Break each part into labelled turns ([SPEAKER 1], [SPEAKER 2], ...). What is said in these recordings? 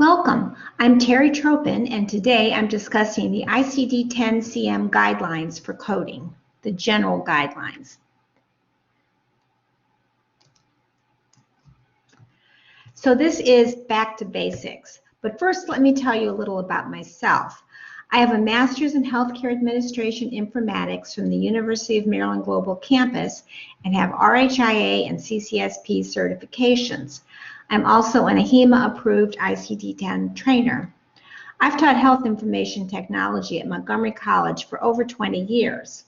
[SPEAKER 1] Welcome, I'm Terry Tropin, and today I'm discussing the ICD-10 CM guidelines for coding, the general guidelines. So this is back to basics, but first let me tell you a little about myself. I have a master's in healthcare administration informatics from the University of Maryland Global Campus and have RHIA and CCSP certifications. I'm also an AHIMA-approved ICD-10 trainer. I've taught health information technology at Montgomery College for over 20 years.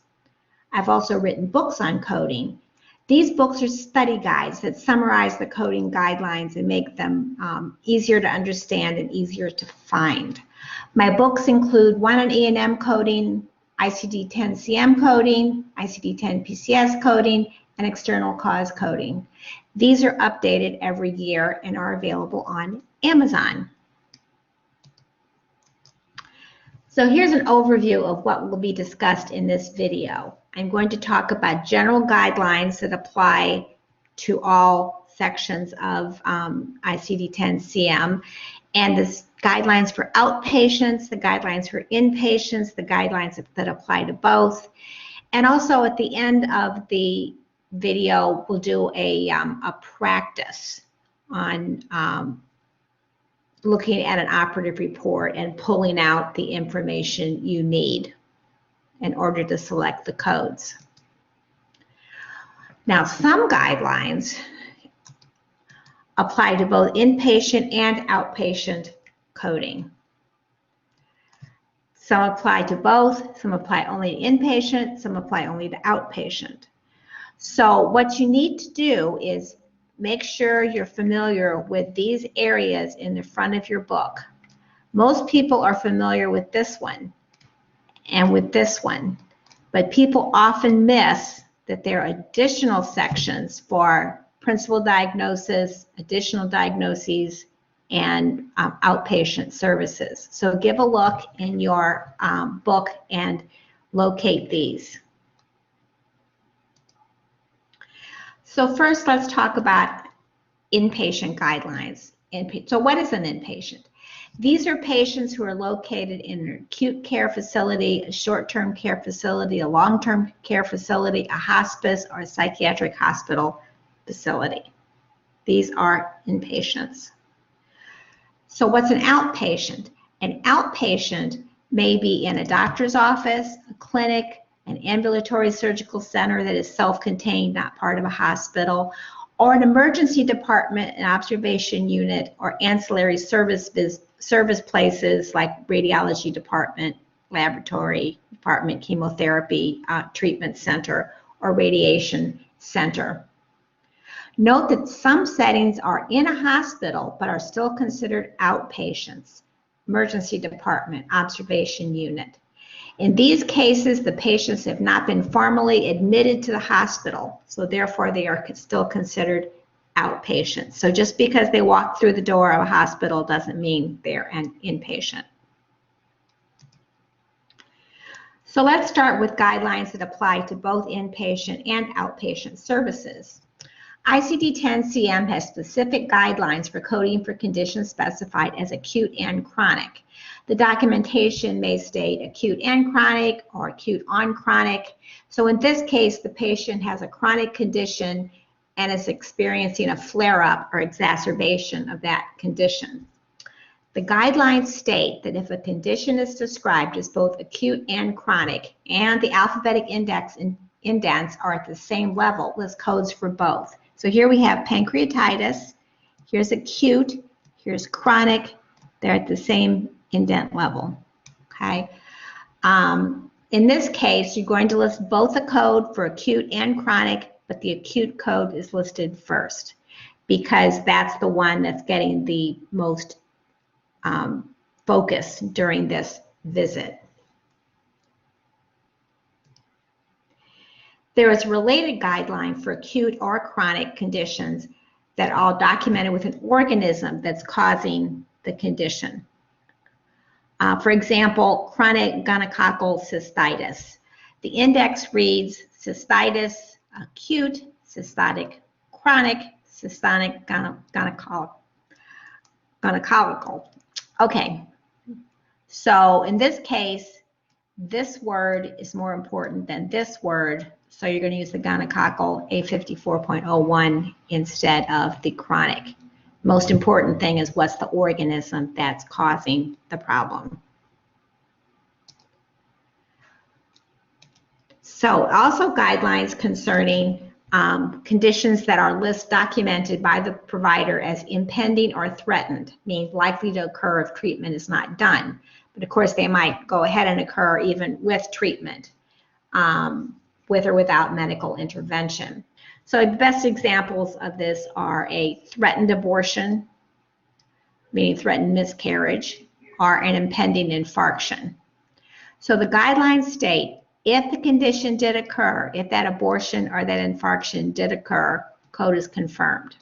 [SPEAKER 1] I've also written books on coding. These books are study guides that summarize the coding guidelines and make them easier to understand and easier to find. My books include one on E&M coding, ICD-10 CM coding, ICD-10 PCS coding, and external cause coding. These are updated every year and are available on Amazon. So here's an overview of what will be discussed in this video. I'm going to talk about general guidelines that apply to all sections of ICD-10 CM, and the guidelines for outpatients, the guidelines for inpatients, the guidelines that apply to both. And also at the end of the video, we'll do a practice on looking at an operative report and pulling out the information you need in order to select the codes. Now, some guidelines apply to both inpatient and outpatient coding. Some apply to both, some apply only to inpatient, some apply only to outpatient. So what you need to do is make sure you're familiar with these areas in the front of your book. Most people are familiar with this one and with this one, but people often miss that there are additional sections for principal diagnosis, additional diagnoses, and outpatient services. So give a look in your book and locate these. So first, let's talk about inpatient guidelines. So what is an inpatient? These are patients who are located in an acute care facility, a short-term care facility, a long-term care facility, a hospice, or a psychiatric hospital facility. These are inpatients. So what's an outpatient? An outpatient may be in a doctor's office, a clinic, an ambulatory surgical center that is self-contained, not part of a hospital, or an emergency department, an observation unit, or ancillary service places like radiology department, laboratory department, chemotherapy treatment center, or radiation center. Note that some settings are in a hospital but are still considered outpatients, emergency department, observation unit. In these cases, the patients have not been formally admitted to the hospital, so therefore they are still considered outpatients. So just because they walk through the door of a hospital doesn't mean they're an inpatient. So let's start with guidelines that apply to both inpatient and outpatient services. ICD-10 CM has specific guidelines for coding for conditions specified as acute and chronic. The documentation may state acute and chronic or acute on chronic. So in this case, the patient has a chronic condition and is experiencing a flare-up or exacerbation of that condition. The guidelines state that if a condition is described as both acute and chronic and the alphabetic index and indents are at the same level, list codes for both. So here we have pancreatitis, here's acute, here's chronic, they're at the same indent level, okay? In this case, you're going to list both a code for acute and chronic, but the acute code is listed first because that's the one that's getting the most focus during this visit. There is a related guideline for acute or chronic conditions that are all documented with an organism that's causing the condition. For example, chronic gonococcal cystitis. The index reads cystitis, acute, cystotic, chronic, cystotic, gonococcal. Okay, so in this case, this word is more important than this word, so you're going to use the gonococcal A54.01 instead of the chronic. Most important thing is what's the organism that's causing the problem. So also guidelines concerning conditions that are documented by the provider as impending or threatened, means likely to occur if treatment is not done. But of course, they might go ahead and occur even with treatment, with or without medical intervention. So the best examples of this are a threatened abortion, meaning threatened miscarriage, or an impending infarction. So the guidelines state, if the condition did occur, if that abortion or that infarction did occur, code is confirmed.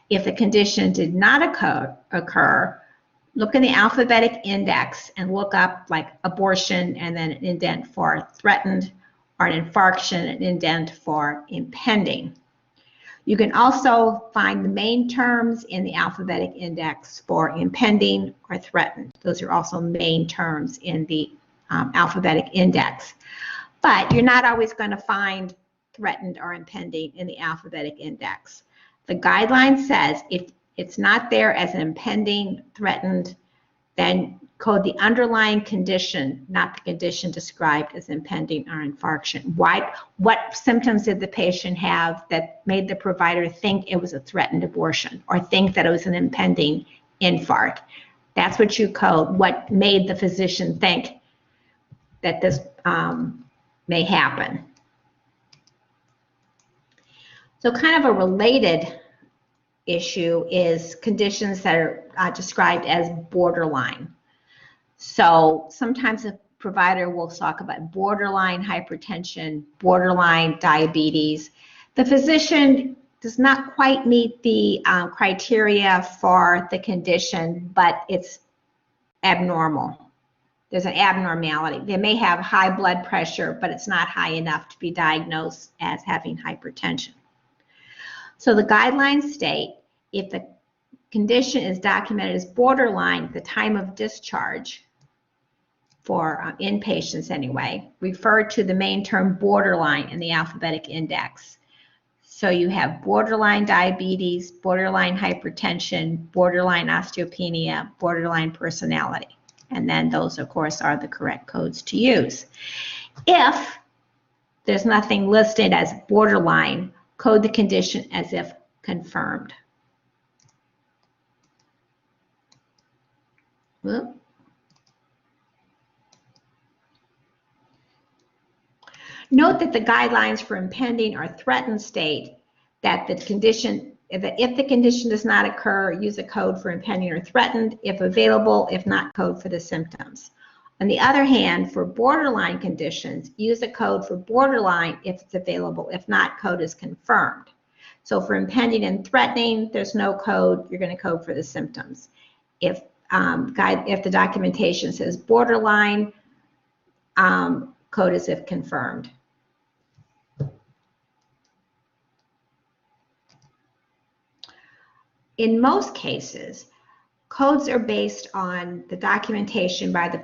[SPEAKER 1] If the condition did not occur, look in the alphabetic index and look up like abortion and then an indent for threatened, or an infarction, an indent for impending. You can also find the main terms in the alphabetic index for impending or threatened. Those are also main terms in the alphabetic index. But you're not always going to find threatened or impending in the alphabetic index. The guideline says if it's not there as an impending, threatened, then code the underlying condition, not the condition described as impending or infarction. What symptoms did the patient have that made the provider think it was a threatened abortion or think that it was an impending infarct? That's what you code, what made the physician think that this may happen. So kind of a related issue is conditions that are described as borderline. So sometimes a provider will talk about borderline hypertension, borderline diabetes. The physician does not quite meet the criteria for the condition, but it's abnormal. There's an abnormality. They may have high blood pressure, but it's not high enough to be diagnosed as having hypertension. So the guidelines state if the condition is documented as borderline at the time of discharge, for inpatients anyway, refer to the main term borderline in the alphabetic index. So you have borderline diabetes, borderline hypertension, borderline osteopenia, borderline personality. And then those, of course, are the correct codes to use. If there's nothing listed as borderline, code the condition as if confirmed. Whoop. Note that the guidelines for impending or threatened state that the condition, if the condition does not occur, use a code for impending or threatened, if available, if not, code for the symptoms. On the other hand, for borderline conditions, use a code for borderline if it's available, if not, code is confirmed. So for impending and threatening, there's no code, you're going to code for the symptoms. If the documentation says borderline, code is if confirmed. In most cases, codes are based on the documentation by the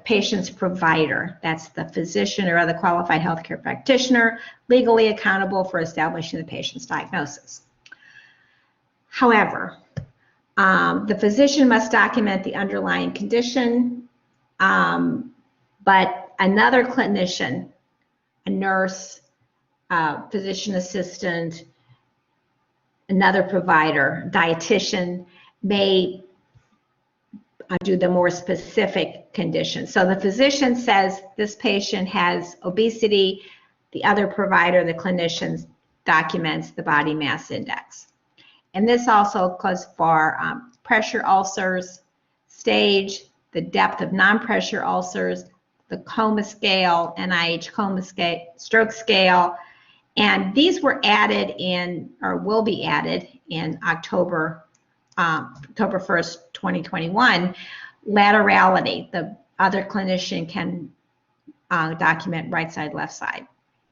[SPEAKER 1] patient's provider. That's the physician or other qualified healthcare practitioner, legally accountable for establishing the patient's diagnosis. However, the physician must document the underlying condition, but another clinician, a nurse, physician assistant, another provider, dietitian, may do the more specific condition. So the physician says this patient has obesity, the other provider, the clinician, documents the body mass index. And this also goes for pressure ulcers, stage, the depth of non-pressure ulcers, the coma scale, NIH coma scale, stroke scale, and these were added in, or will be added in October 1st, 2021. Laterality, the other clinician can document right side, left side.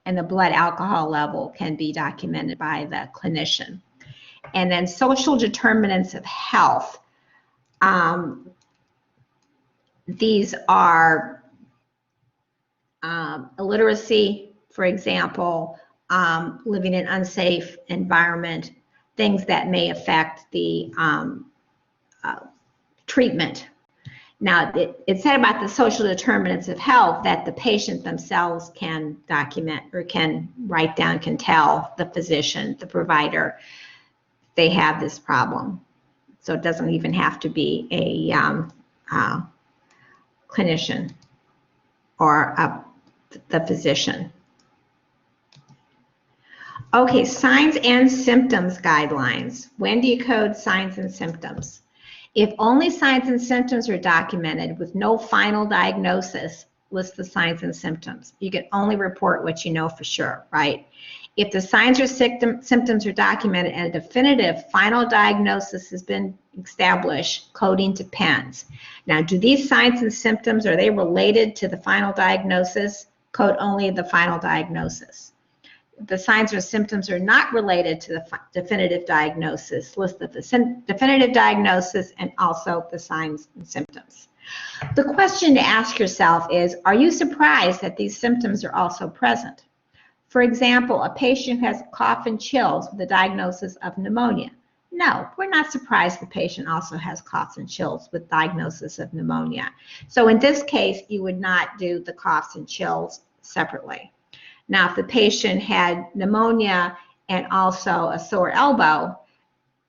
[SPEAKER 1] And the blood alcohol level can be documented by the clinician. And then social determinants of health. These are illiteracy, for example, living in an unsafe environment, things that may affect the treatment. Now, it said about the social determinants of health that the patient themselves can document or can write down, can tell the physician, the provider, they have this problem. So it doesn't even have to be a clinician or the physician. Okay, signs and symptoms guidelines. When do you code signs and symptoms? If only signs and symptoms are documented with no final diagnosis, list the signs and symptoms. You can only report what you know for sure, right? If the signs or symptoms are documented and a definitive final diagnosis has been established, coding depends. Now, do these signs and symptoms, are they related to the final diagnosis? Code only the final diagnosis. If the signs or symptoms are not related to the definitive diagnosis, list the definitive diagnosis and also the signs and symptoms. The question to ask yourself is, are you surprised that these symptoms are also present? For example, a patient who has cough and chills with a diagnosis of pneumonia. No, we're not surprised the patient also has coughs and chills with diagnosis of pneumonia. So in this case, you would not do the coughs and chills separately. Now, if the patient had pneumonia and also a sore elbow,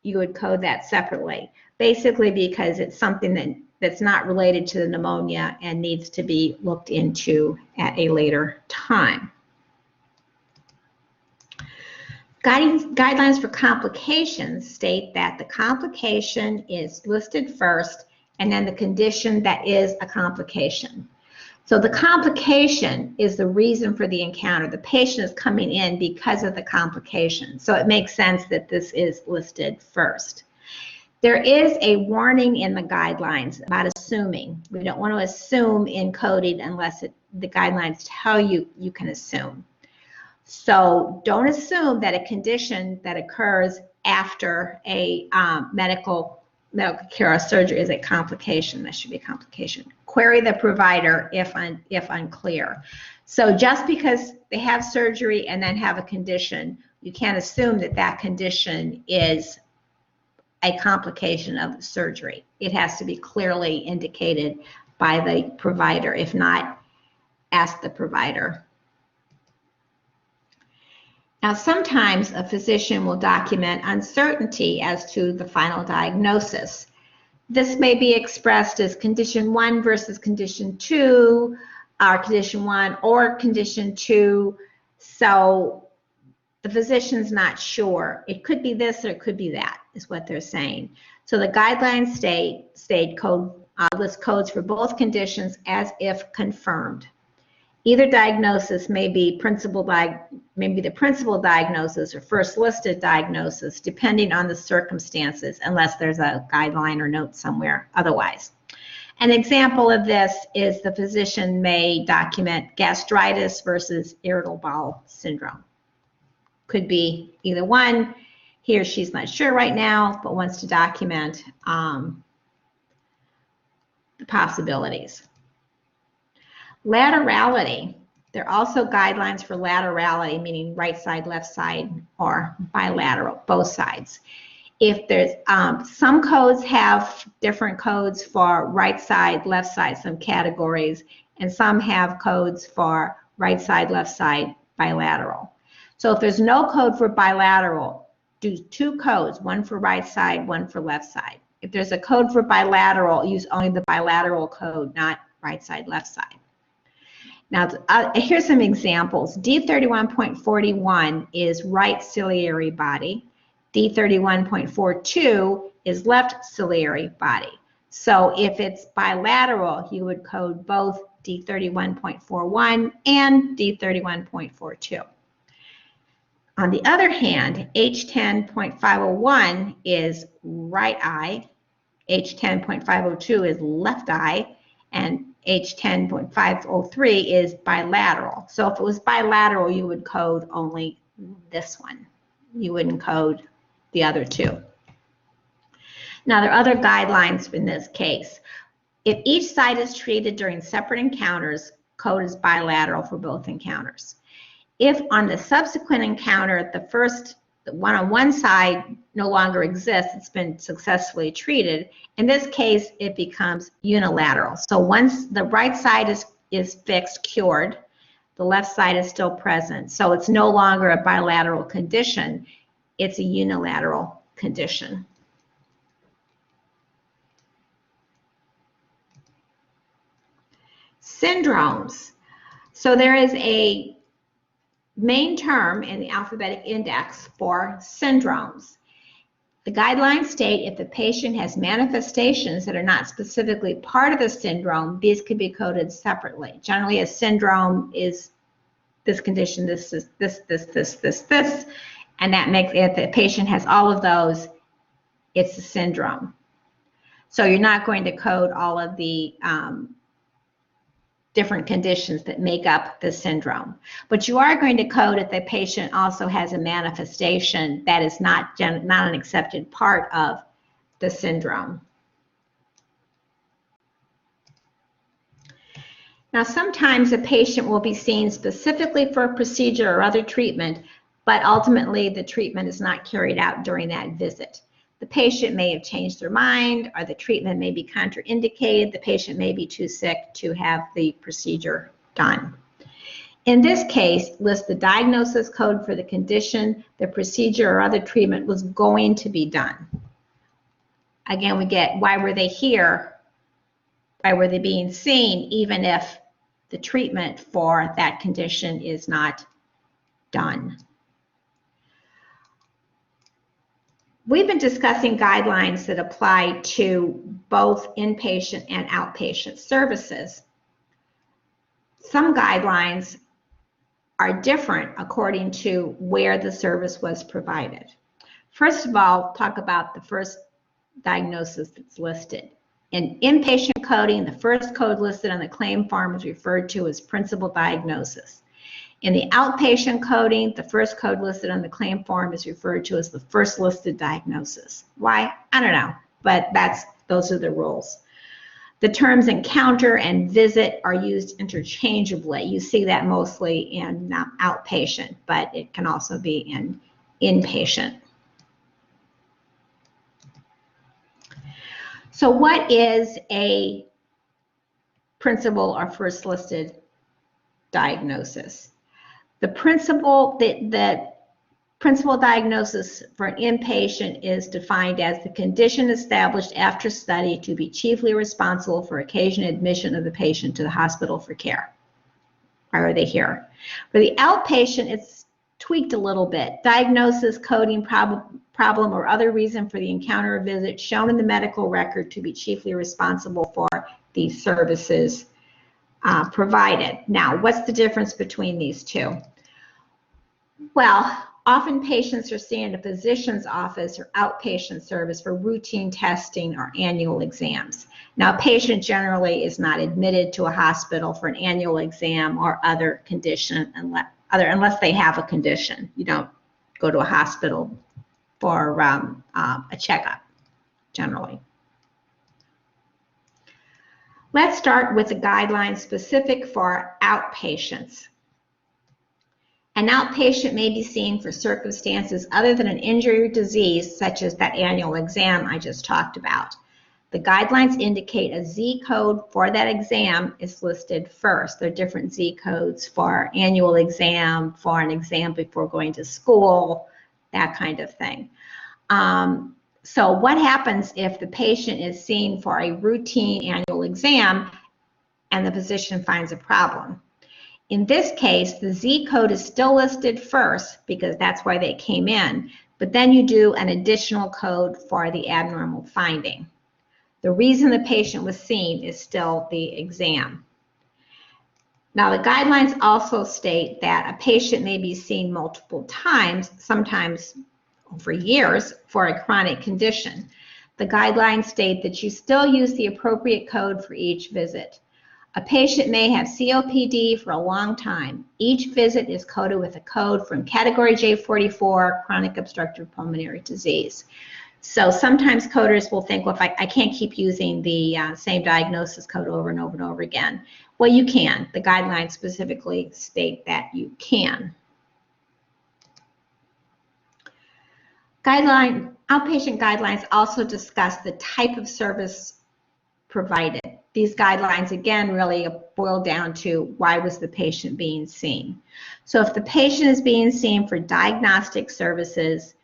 [SPEAKER 1] you would code that separately, basically because it's something that's not related to the pneumonia and needs to be looked into at a later time. Guidelines for complications state that the complication is listed first and then the condition that is a complication. So the complication is the reason for the encounter. The patient is coming in because of the complication. So it makes sense that this is listed first. There is a warning in the guidelines about assuming. We don't want to assume in coding unless the guidelines tell you you can assume. So don't assume that a condition that occurs after a medical care or surgery is a complication. That should be a complication. Query the provider if unclear. So just because they have surgery and then have a condition, you can't assume that that condition is a complication of the surgery. It has to be clearly indicated by the provider. If not, ask the provider. Now, sometimes a physician will document uncertainty as to the final diagnosis. This may be expressed as condition 1 versus condition 2, or condition 1 or condition 2. So the physician's not sure. It could be this or it could be that, is what they're saying. So the guidelines list codes for both conditions as if confirmed. Either diagnosis may be the principal diagnosis or first listed diagnosis, depending on the circumstances, unless there's a guideline or note somewhere otherwise. An example of this is the physician may document gastritis versus irritable bowel syndrome. Could be either one. He or she's not sure right now, but wants to document the possibilities. Laterality. There are also guidelines for laterality, meaning right side, left side, or bilateral, both sides. If there's some codes have different codes for right side, left side, some categories, and some have codes for right side, left side, bilateral. So if there's no code for bilateral, do 2 codes, one for right side, one for left side. If there's a code for bilateral, use only the bilateral code, not right side, left side. Now, here's some examples. D31.41 is right ciliary body. D31.42 is left ciliary body. So if it's bilateral, you would code both D31.41 and D31.42. On the other hand, H10.501 is right eye, H10.502 is left eye, and H10.503 is bilateral. So if it was bilateral, you would code only this one. You wouldn't code the other 2. Now, there are other guidelines in this case. If each site is treated during separate encounters, code is bilateral for both encounters. If on the subsequent encounter, the one on one side no longer exists, it's been successfully treated, in this case, it becomes unilateral. So once the right side is fixed, cured, the left side is still present. So it's no longer a bilateral condition, it's a unilateral condition. Syndromes. So there is a main term in the alphabetic index for syndromes. The guidelines state if the patient has manifestations that are not specifically part of the syndrome, these could be coded separately. Generally, a syndrome is this condition, this, and that makes, if the patient has all of those, it's a syndrome. So you're not going to code all of the different conditions that make up the syndrome. But you are going to code if the patient also has a manifestation that is not an accepted part of the syndrome. Now, sometimes a patient will be seen specifically for a procedure or other treatment, but ultimately the treatment is not carried out during that visit. The patient may have changed their mind, or the treatment may be contraindicated. The patient may be too sick to have the procedure done. In this case, list the diagnosis code for the condition, the procedure, or other treatment was going to be done. Again, we get why were they here? Why were they being seen, even if the treatment for that condition is not done? We've been discussing guidelines that apply to both inpatient and outpatient services. Some guidelines are different according to where the service was provided. First of all, talk about the first diagnosis that's listed. In inpatient coding, the first code listed on the claim form is referred to as principal diagnosis. In the outpatient coding, the first code listed on the claim form is referred to as the first listed diagnosis. Why? I don't know, but those are the rules. The terms encounter and visit are used interchangeably. You see that mostly in outpatient, but it can also be in inpatient. So what is a principal or first listed diagnosis? The principal diagnosis for an inpatient is defined as the condition established after study to be chiefly responsible for occasional admission of the patient to the hospital for care. Why are they here? For the outpatient, it's tweaked a little bit. Diagnosis, coding, problem, or other reason for the encounter or visit shown in the medical record to be chiefly responsible for these services provided. Now, what's the difference between these two? Well, often patients are seen in a physician's office or outpatient service for routine testing or annual exams. Now, a patient generally is not admitted to a hospital for an annual exam or other condition unless they have a condition. You don't go to a hospital for a checkup, generally. Let's start with the guidelines specific for outpatients. An outpatient may be seen for circumstances other than an injury or disease, such as that annual exam I just talked about. The guidelines indicate a Z code for that exam is listed first. There are different Z codes for annual exam, for an exam before going to school, that kind of thing. So what happens if the patient is seen for a routine annual exam and the physician finds a problem? In this case, the Z code is still listed first because that's why they came in, but then you do an additional code for the abnormal finding. The reason the patient was seen is still the exam. Now, the guidelines also state that a patient may be seen multiple times, sometimes for years, for a chronic condition. The guidelines state that you still use the appropriate code for each visit. A patient may have COPD for a long time. Each visit is coded with a code from category J44, chronic obstructive pulmonary disease. So sometimes coders will think, well, if I can't keep using the same diagnosis code over and over and over again. Well, you can. The guidelines specifically state that you can. Outpatient guidelines also discuss the type of service provided. These guidelines, again, really boil down to why was the patient being seen. So if the patient is being seen for diagnostic services,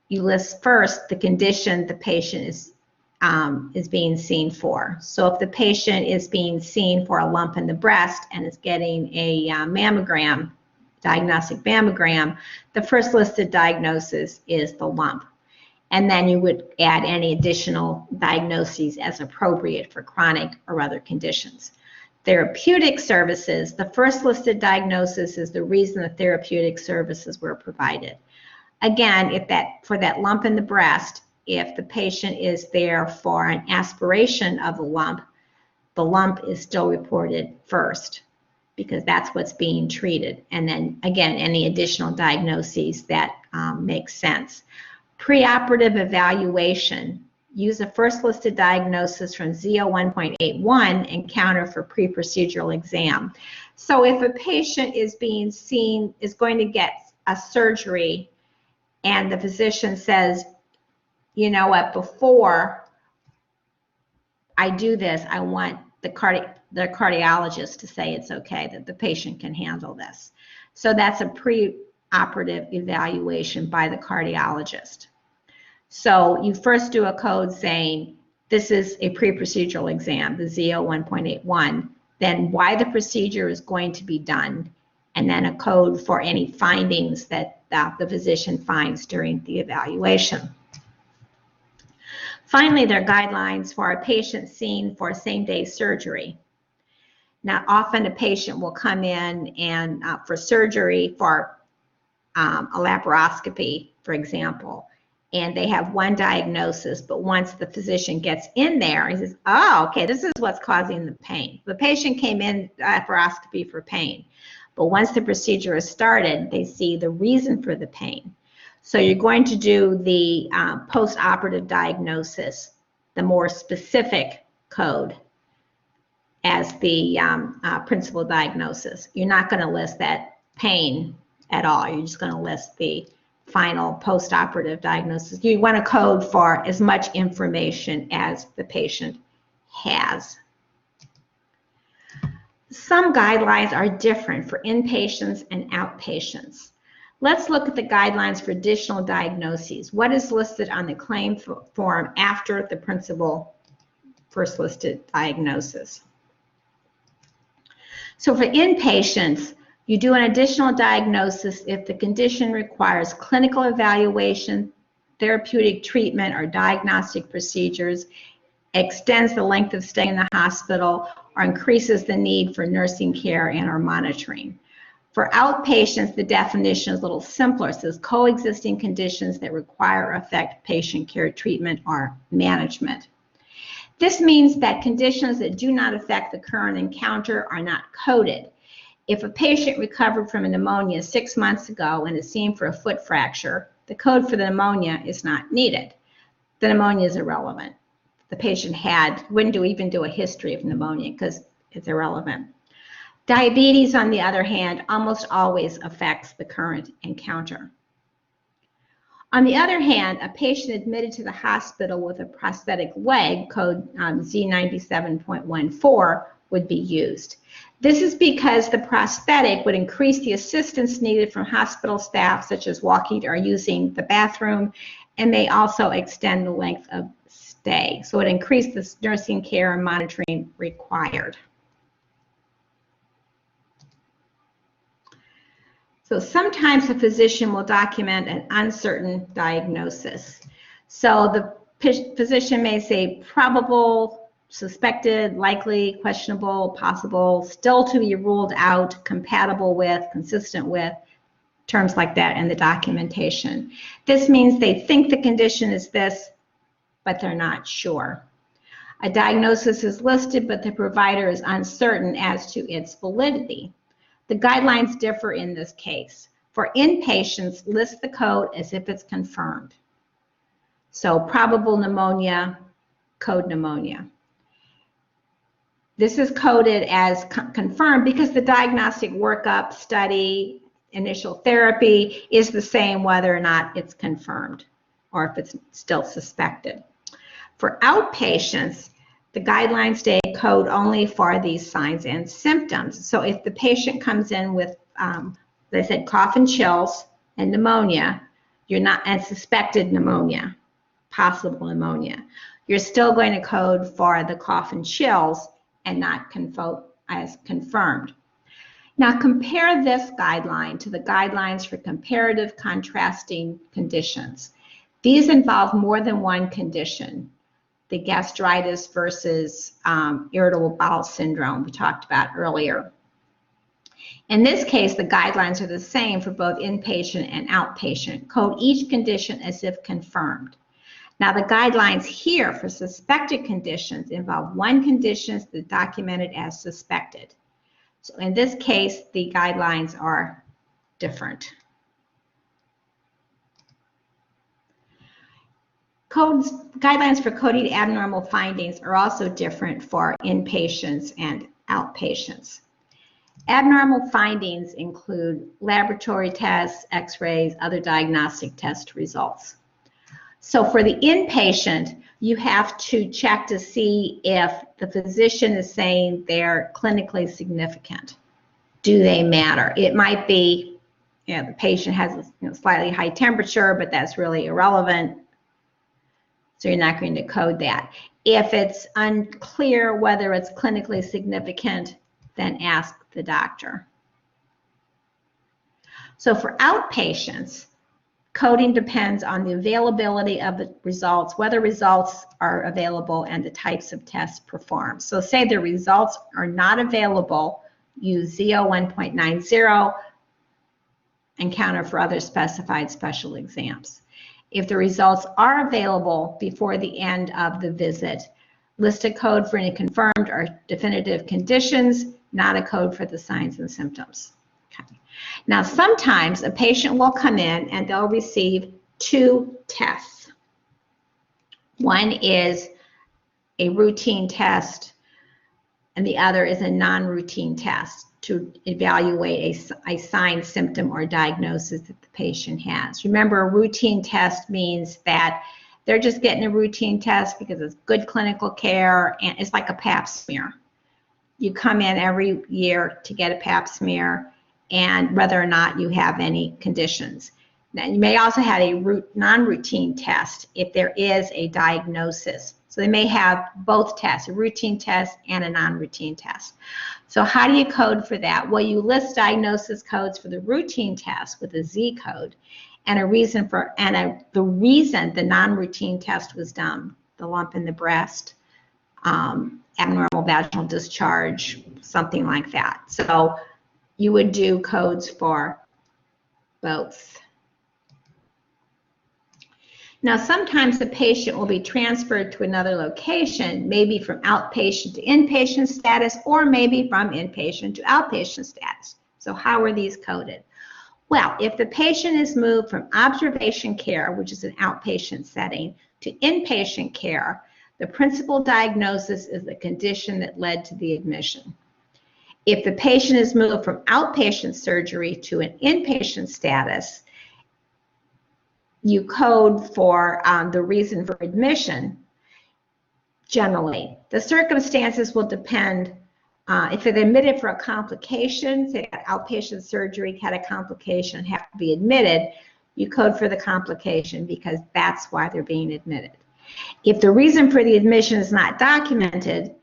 [SPEAKER 1] you list first the condition the patient is being seen for. So if the patient is being seen for a lump in the breast and is getting a mammogram, diagnostic mammogram, the first listed diagnosis is the lump. And then you would add any additional diagnoses as appropriate for chronic or other conditions. Therapeutic services, the first listed diagnosis is the reason the therapeutic services were provided. Again, for that lump in the breast, if the patient is there for an aspiration of the lump is still reported first because that's what's being treated. And then again, any additional diagnoses that make sense. Preoperative evaluation, use a first listed diagnosis from ZO 1.81 and counter for pre-procedural exam. So if a patient is being seen, is going to get a surgery and the physician says, you know what, before I do this, I want the cardiologist to say it's okay, that the patient can handle this. So that's a preoperative evaluation by the cardiologist. So you first do a code saying this is a pre-procedural exam, the ZO 1.81, then why the procedure is going to be done, and then a code for any findings that the physician finds during the evaluation. Finally, there are guidelines for a patient seen for same-day surgery. Now, often a patient will come in and for surgery for a laparoscopy, for example, and they have one diagnosis, but once the physician gets in there, he says, oh, okay, this is what's causing the pain. The patient came in laparoscopy for pain, but once the procedure is started, they see the reason for the pain. So you're going to do the post-operative diagnosis, the more specific code as the principal diagnosis. You're not going to list that pain at all. You're just going to list the final post-operative diagnosis. You want a code for as much information as the patient has. Some guidelines are different for inpatients and outpatients. Let's look at the guidelines for additional diagnoses. What is listed on the claim form after the principal first listed diagnosis? So for inpatients, you do an additional diagnosis if the condition requires clinical evaluation, therapeutic treatment, or diagnostic procedures, extends the length of stay in the hospital, or increases the need for nursing care and or monitoring. For outpatients, the definition is a little simpler. It says coexisting conditions that require or affect patient care, treatment, or management. This means that conditions that do not affect the current encounter are not coded. If a patient recovered from a pneumonia 6 months ago and is seen for a foot fracture, the code for the pneumonia is not needed. The pneumonia is irrelevant. The patient wouldn't even do a history of pneumonia because it's irrelevant. Diabetes, on the other hand, almost always affects the current encounter. On the other hand, a patient admitted to the hospital with a prosthetic leg, code Z97.14, would be used. This is because the prosthetic would increase the assistance needed from hospital staff, such as walking or using the bathroom, and may also extend the length of stay. So it increased the nursing care and monitoring required. So sometimes a physician will document an uncertain diagnosis. So the physician may say probable, suspected, likely, questionable, possible, still to be ruled out, compatible with, consistent with, terms like that in the documentation. This means they think the condition is this, but they're not sure. A diagnosis is listed, but the provider is uncertain as to its validity. The guidelines differ in this case. For inpatients, list the code as if it's confirmed. So probable pneumonia, code pneumonia. This is coded as confirmed because the diagnostic workup, study, initial therapy is the same whether or not it's confirmed or if it's still suspected. For outpatients, the guidelines today code only for these signs and symptoms. So if the patient comes in with, they said cough and chills and pneumonia, and suspected pneumonia, possible pneumonia, you're still going to code for the cough and chills and not as confirmed. Now compare this guideline to the guidelines for comparative contrasting conditions. These involve more than one condition. The gastritis versus irritable bowel syndrome we talked about earlier. In this case, the guidelines are the same for both inpatient and outpatient. Code each condition as if confirmed. Now the guidelines here for suspected conditions involve one condition that's documented as suspected. So in this case, the guidelines are different. Guidelines for coding abnormal findings are also different for inpatients and outpatients. Abnormal findings include laboratory tests, x-rays, other diagnostic test results. So for the inpatient, you have to check to see if the physician is saying they're clinically significant. Do they matter? It might be, the patient has a slightly high temperature, but that's really irrelevant. So you're not going to code that. If it's unclear whether it's clinically significant, then ask the doctor. So for outpatients, coding depends on the availability of the results, whether results are available, and the types of tests performed. So say the results are not available, use ZO 1.90 and counter for other specified special exams. If the results are available before the end of the visit, list a code for any confirmed or definitive conditions, not a code for the signs and symptoms. Okay. Now, sometimes a patient will come in and they'll receive two tests. One is a routine test and the other is a non-routine test to evaluate a sign, symptom, or diagnosis that the patient has. Remember, a routine test means that they're just getting a routine test because it's good clinical care, and it's like a pap smear. You come in every year to get a pap smear, and whether or not you have any conditions. Now, you may also have a non-routine test if there is a diagnosis. So they may have both tests, a routine test and a non-routine test. So how do you code for that? Well, you list diagnosis codes for the routine test with a Z code and a reason for, the reason the non-routine test was done, the lump in the breast, abnormal vaginal discharge, something like that. So you would do codes for both. Now, sometimes the patient will be transferred to another location, maybe from outpatient to inpatient status, or maybe from inpatient to outpatient status. So how are these coded? Well, if the patient is moved from observation care, which is an outpatient setting, to inpatient care, the principal diagnosis is the condition that led to the admission. If the patient is moved from outpatient surgery to an inpatient status, you code for the reason for admission. Generally, the circumstances will depend. If they're admitted for a complication, say outpatient surgery had a complication, have to be admitted, you code for the complication because that's why they're being admitted. If the reason for the admission is not documented,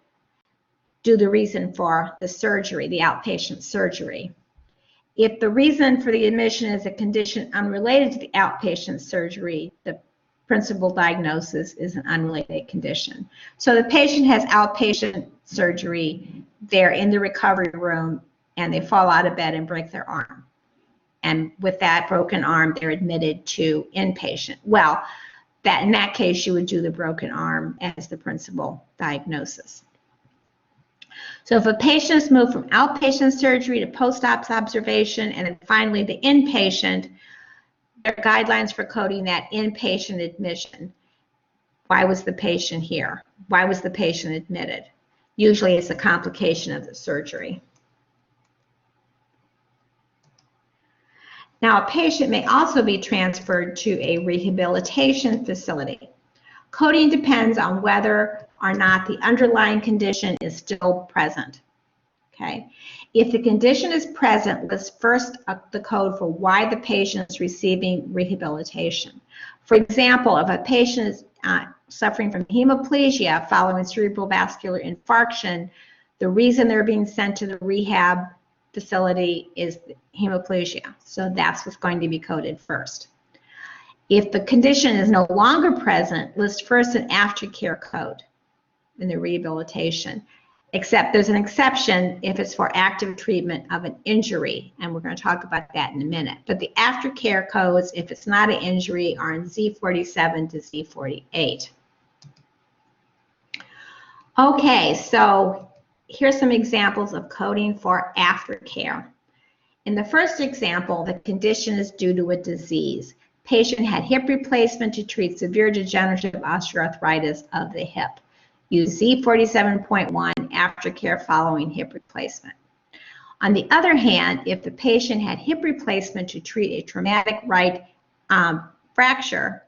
[SPEAKER 1] do the reason for the surgery, the outpatient surgery. If the reason for the admission is a condition unrelated to the outpatient surgery, the principal diagnosis is an unrelated condition. So the patient has outpatient surgery, they're in the recovery room, and they fall out of bed and break their arm. And with that broken arm, they're admitted to inpatient. Well, in that case, you would do the broken arm as the principal diagnosis. So if a patient is moved from outpatient surgery to post-op observation and then finally the inpatient, there are guidelines for coding that inpatient admission. Why was the patient here? Why was the patient admitted? Usually it's a complication of the surgery. Now, a patient may also be transferred to a rehabilitation facility. Coding depends on whether or not the underlying condition is still present. Okay. If the condition is present, let's first up the code for why the patient is receiving rehabilitation. For example, if a patient is suffering from hemiplegia following cerebral vascular infarction, the reason they're being sent to the rehab facility is hemiplegia. So that's what's going to be coded first. If the condition is no longer present, list first an aftercare code in the rehabilitation. Except there's an exception if it's for active treatment of an injury, and we're going to talk about that in a minute. But the aftercare codes, if it's not an injury, are in Z47 to Z48. Okay, so here's some examples of coding for aftercare. In the first example, the condition is due to a disease. Patient had hip replacement to treat severe degenerative osteoarthritis of the hip. Use Z47.1 aftercare following hip replacement. On the other hand, if the patient had hip replacement to treat a traumatic right fracture,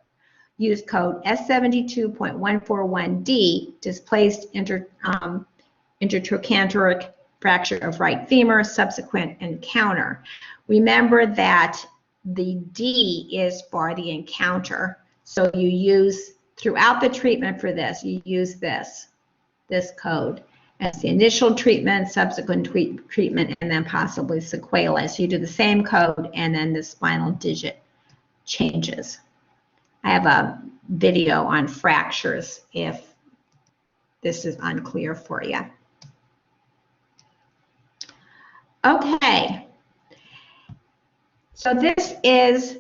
[SPEAKER 1] use code S72.141D, displaced intertrochanteric fracture of right femur, subsequent encounter. Remember that the D is for the encounter, so you use throughout the treatment for this, you use this code as the initial treatment, subsequent treatment, and then possibly sequelae. So you do the same code and then the spinal digit changes. I have a video on fractures if this is unclear for you. Okay, so this is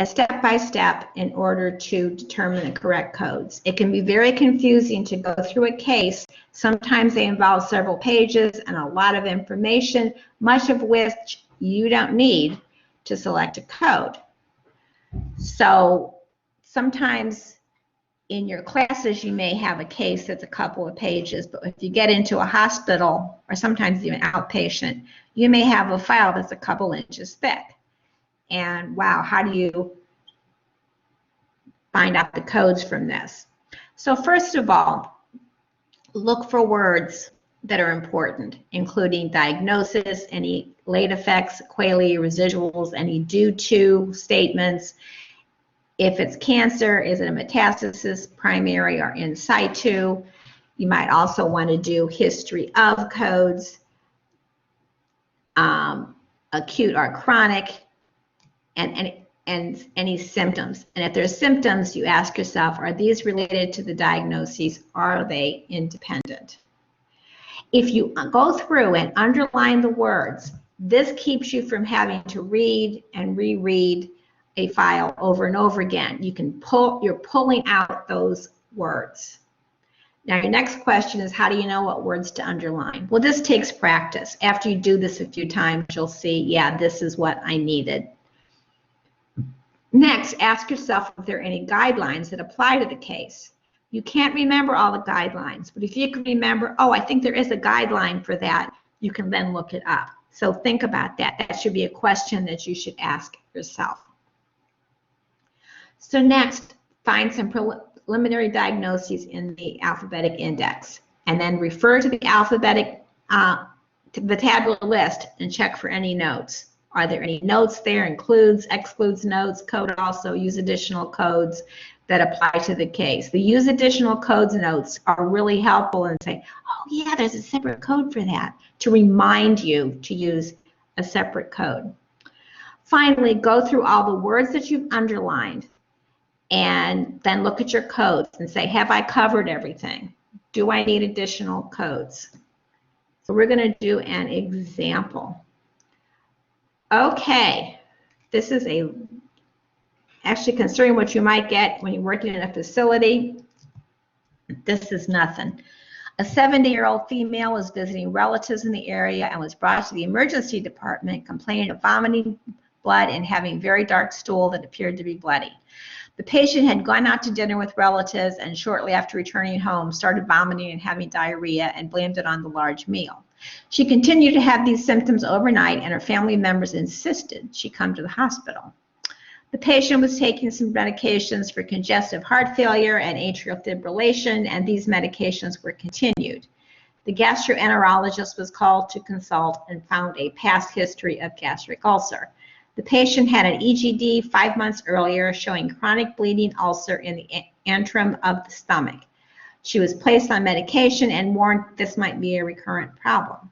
[SPEAKER 1] a step-by-step in order to determine the correct codes. It can be very confusing to go through a case. Sometimes they involve several pages and a lot of information, much of which you don't need to select a code. So sometimes in your classes you may have a case that's a couple of pages, but if you get into a hospital or sometimes even outpatient, you may have a file that's a couple inches thick. And wow, how do you find out the codes from this? So first of all, look for words that are important, including diagnosis, any late effects, sequelae, residuals, any due to statements. If it's cancer, is it a metastasis, primary or in situ? You might also want to do history of codes, acute or chronic, and any symptoms. And if there's symptoms, you ask yourself, are these related to the diagnoses? Are they independent? If you go through and underline the words, this keeps you from having to read and reread a file over and over again. You're pulling out those words. Now your next question is, how do you know what words to underline? Well, this takes practice. After you do this a few times, you'll see, yeah, this is what I needed. Next, ask yourself if there are any guidelines that apply to the case. You can't remember all the guidelines, but if you can remember, oh, I think there is a guideline for that, you can then look it up. So think about that. That should be a question that you should ask yourself. So next, find some preliminary diagnoses in the alphabetic index, and then refer to the alphabetic, to the tabular list and check for any notes. Are there any notes there? Includes, excludes notes, code also, use additional codes that apply to the case. The use additional codes notes are really helpful in saying, oh yeah, there's a separate code for that, to remind you to use a separate code. Finally, go through all the words that you've underlined and then look at your codes and say, have I covered everything? Do I need additional codes? So we're going to do an example. Okay, this is actually considering what you might get when you're working in a facility, this is nothing. A 70-year-old female was visiting relatives in the area and was brought to the emergency department complaining of vomiting blood and having very dark stool that appeared to be bloody. The patient had gone out to dinner with relatives and shortly after returning home started vomiting and having diarrhea and blamed it on the large meal. She continued to have these symptoms overnight and her family members insisted she come to the hospital. The patient was taking some medications for congestive heart failure and atrial fibrillation, and these medications were continued. The gastroenterologist was called to consult and found a past history of gastric ulcer. The patient had an EGD 5 months earlier showing chronic bleeding ulcer in the antrum of the stomach. She was placed on medication and warned this might be a recurrent problem.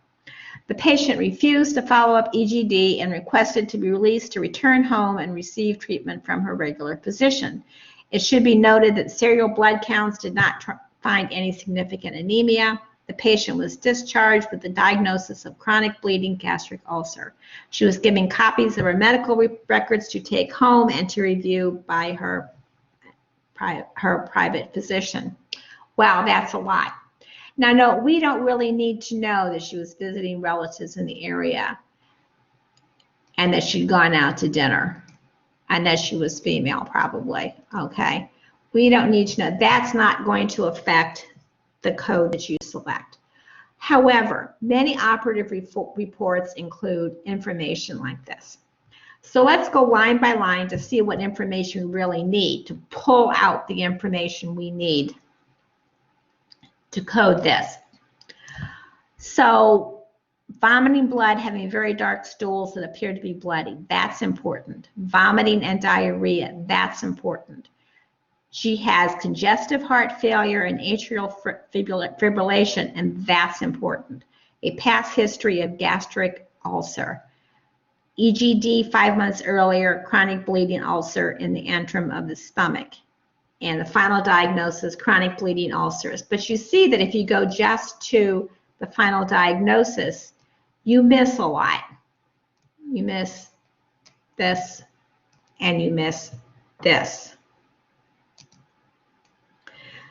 [SPEAKER 1] The patient refused to follow up EGD and requested to be released to return home and receive treatment from her regular physician. It should be noted that serial blood counts did not find any significant anemia. The patient was discharged with the diagnosis of chronic bleeding gastric ulcer. She was given copies of her medical records to take home and to review by her private physician. Wow, that's a lot. Now, no, we don't really need to know that she was visiting relatives in the area and that she'd gone out to dinner and that she was female, probably, okay? We don't need to know. That's not going to affect the code that you select. However, many operative reports include information like this. So let's go line by line to see what information we really need to pull out the information we need to code this. So vomiting blood, having very dark stools that appear to be bloody, that's important. Vomiting and diarrhea, that's important. She has congestive heart failure and atrial fibrillation, and that's important. A past history of gastric ulcer. EGD 5 months earlier, chronic bleeding ulcer in the antrum of the stomach. And the final diagnosis, chronic bleeding ulcers. But you see that if you go just to the final diagnosis, you miss a lot. You miss this and you miss this.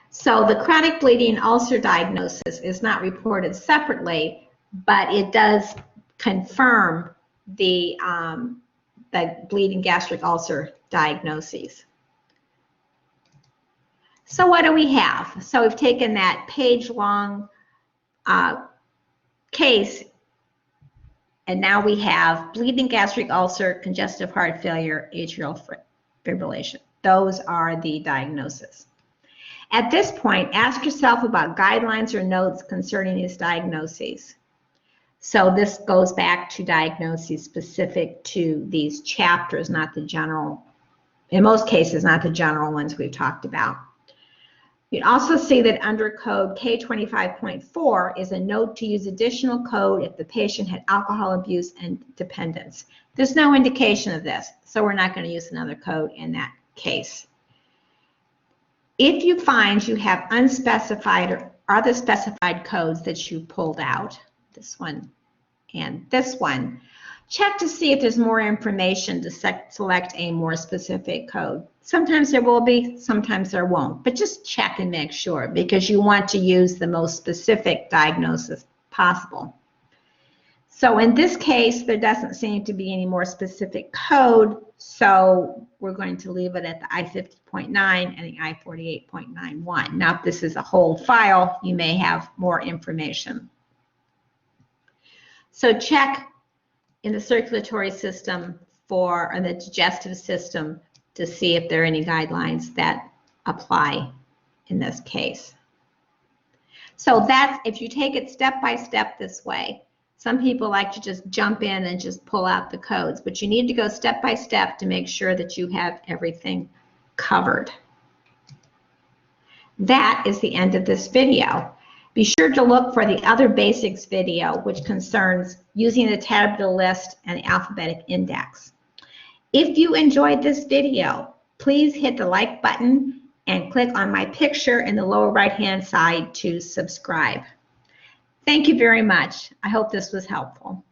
[SPEAKER 1] So the chronic bleeding ulcer diagnosis is not reported separately, but it does confirm the bleeding gastric ulcer diagnoses. So what do we have? So we've taken that page-long case, and now we have bleeding gastric ulcer, congestive heart failure, atrial fibrillation. Those are the diagnoses. At this point, ask yourself about guidelines or notes concerning these diagnoses. So this goes back to diagnoses specific to these chapters, not the general, in most cases, not the general ones we've talked about. You can also see that under code K25.4 is a note to use additional code if the patient had alcohol abuse and dependence. There's no indication of this, so we're not going to use another code in that case. If you find you have unspecified or other specified codes that you pulled out, this one and this one, check to see if there's more information to select a more specific code. Sometimes there will be, sometimes there won't, but just check and make sure because you want to use the most specific diagnosis possible. So in this case, there doesn't seem to be any more specific code, so we're going to leave it at the I-50.9 and the I-48.91. Now, if this is a whole file, you may have more information. So check in the circulatory system or the digestive system to see if there are any guidelines that apply in this case. So that's, if you take it step by step this way, some people like to just jump in and just pull out the codes, but you need to go step by step to make sure that you have everything covered. That is the end of this video. Be sure to look for the other basics video, which concerns using the tabular list and the alphabetic index. If you enjoyed this video, please hit the like button and click on my picture in the lower right-hand side to subscribe. Thank you very much. I hope this was helpful.